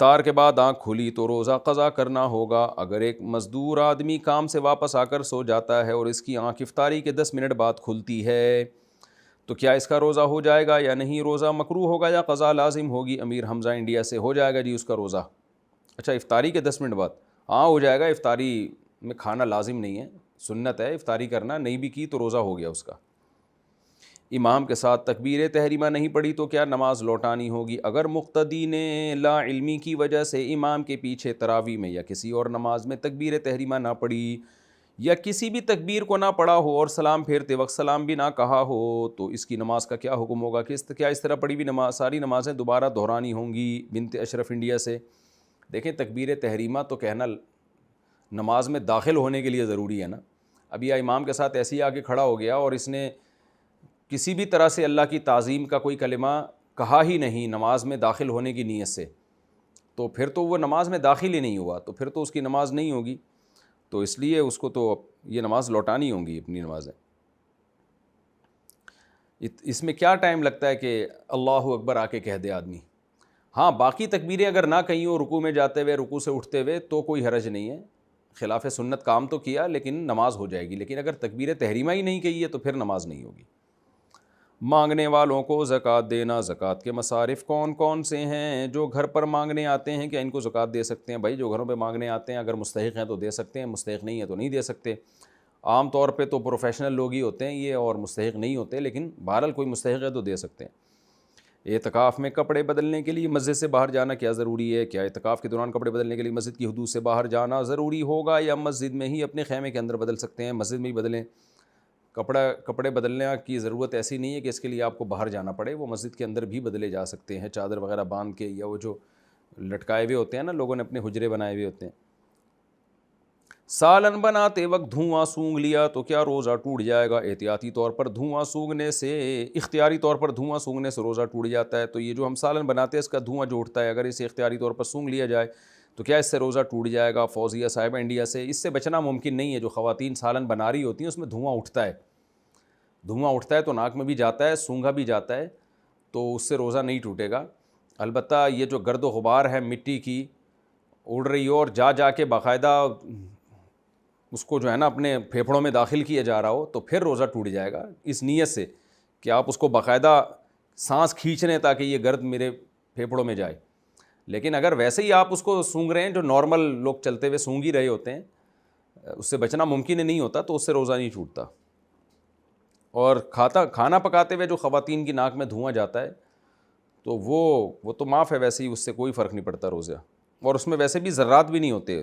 افطار کے بعد آنکھ کھلی تو روزہ قضا کرنا ہوگا. اگر ایک مزدور آدمی کام سے واپس آ کر سو جاتا ہے اور اس کی آنکھ افطاری کے 10 منٹ بعد کھلتی ہے تو کیا اس کا روزہ ہو جائے گا یا نہیں؟ روزہ مکروہ ہوگا یا قضا لازم ہوگی؟ امیر حمزہ انڈیا سے. ہو جائے گا جی اس کا روزہ. اچھا افطاری کے 10 منٹ بعد؟ ہاں ہو جائے گا. افطاری میں کھانا لازم نہیں ہے, سنت ہے افطاری کرنا, نہیں بھی کی تو روزہ ہو گیا اس کا. امام کے ساتھ تکبیر تحریمہ نہیں پڑھی تو کیا نماز لوٹانی ہوگی؟ اگر مقتدی نے لا علمی کی وجہ سے امام کے پیچھے تراویح میں یا کسی اور نماز میں تکبیر تحریمہ نہ پڑھی یا کسی بھی تکبیر کو نہ پڑھا ہو اور سلام پھیرتے وقت سلام بھی نہ کہا ہو تو اس کی نماز کا کیا حکم ہوگا؟ کیا اس طرح پڑھی ہوئی نماز ساری نمازیں دوبارہ دہرانی ہوں گی؟ بنت اشرف انڈیا سے. دیکھیں تکبیر تحریمہ تو کہنا نماز میں داخل ہونے کے لیے ضروری ہے نا. اب یہ امام کے ساتھ ایسے ہی آگے کھڑا ہو گیا اور اس نے کسی بھی طرح سے اللہ کی تعظیم کا کوئی کلمہ کہا ہی نہیں نماز میں داخل ہونے کی نیت سے, تو پھر تو وہ نماز میں داخل ہی نہیں ہوا, تو پھر تو اس کی نماز نہیں ہوگی. تو اس لیے اس کو تو یہ نماز لوٹانی ہوں گی اپنی نمازیں. اس میں کیا ٹائم لگتا ہے کہ اللہ اکبر آ کے کہہ دے آدمی؟ ہاں باقی تکبیریں اگر نہ کہیں ہو رکوع میں جاتے ہوئے رکوع سے اٹھتے ہوئے تو کوئی حرج نہیں ہے, خلاف سنت کام تو کیا لیکن نماز ہو جائے گی. لیکن اگر تکبیر تحریمہ ہی نہیں کہی ہے تو پھر نماز نہیں ہوگی. مانگنے والوں کو زکوٰۃ دینا. زکوٰۃ کے مصارف کون کون سے ہیں؟ جو گھر پر مانگنے آتے ہیں کیا ان کو زکوٰۃ دے سکتے ہیں؟ بھائی جو گھروں پہ مانگنے آتے ہیں اگر مستحق ہیں تو دے سکتے ہیں, مستحق نہیں ہے تو نہیں دے سکتے. عام طور پہ تو پروفیشنل لوگ ہی ہوتے ہیں یہ اور مستحق نہیں ہوتے, لیکن بہرحال کوئی مستحق ہے تو دے سکتے ہیں. اعتکاف میں کپڑے بدلنے کے لیے مسجد سے باہر جانا کیا ضروری ہے؟ کیا اعتکاف کے دوران کپڑے بدلنے کے لیے مسجد کی حدود سے باہر جانا ضروری ہوگا یا مسجد میں ہی اپنے خیمے کے اندر بدل سکتے ہیں؟ مسجد میں ہی بدلیں. کپڑے بدلنے کی ضرورت ایسی نہیں ہے کہ اس کے لیے آپ کو باہر جانا پڑے, وہ مسجد کے اندر بھی بدلے جا سکتے ہیں چادر وغیرہ باندھ کے, یا وہ جو لٹکائے ہوئے ہوتے ہیں نا لوگوں نے اپنے حجرے بنائے ہوئے ہوتے ہیں. سالن بناتے وقت دھواں سونگھ لیا تو کیا روزہ ٹوٹ جائے گا؟ احتیاطی طور پر دھواں سونگھنے سے, اختیاری طور پر دھواں سونگھنے سے روزہ ٹوٹ جاتا ہے. تو یہ جو ہم سالن بناتے ہیں اس کا دھواں جو اٹھتا ہے اگر اسے اختیاری طور پر سونگھ لیا جائے تو کیا اس سے روزہ ٹوٹ جائے گا؟ فوزیہ صاحبہ انڈیا سے. اس سے بچنا ممکن نہیں ہے. جو خواتین سالن بنا رہی ہوتی ہیں اس میں دھواں اٹھتا ہے تو ناک میں بھی جاتا ہے, سونگھا بھی جاتا ہے, تو اس سے روزہ نہیں ٹوٹے گا. البتہ یہ جو گرد و غبار ہے مٹی کی اڑ رہی ہو اور جا کے باقاعدہ اس کو جو ہے نا اپنے پھیپھڑوں میں داخل کیا جا رہا ہو تو پھر روزہ ٹوٹ جائے گا, اس نیت سے کہ آپ اس کو باقاعدہ سانس کھینچ رہے ہیں تاکہ یہ گرد میرے پھیپھڑوں میں جائے. لیکن اگر ویسے ہی آپ اس کو سونگھ رہے ہیں جو نارمل لوگ چلتے ہوئے سونگھ ہی رہے ہوتے ہیں, اس سے بچنا ممکن نہیں ہوتا, تو اس سے روزہ نہیں ٹوٹتا. اور کھانا پکاتے ہوئے جو خواتین کی ناک میں دھواں جاتا ہے تو وہ تو معاف ہے, ویسے ہی اس سے کوئی فرق نہیں پڑتا روزہ, اور اس میں ویسے بھی ذرات بھی نہیں ہوتے.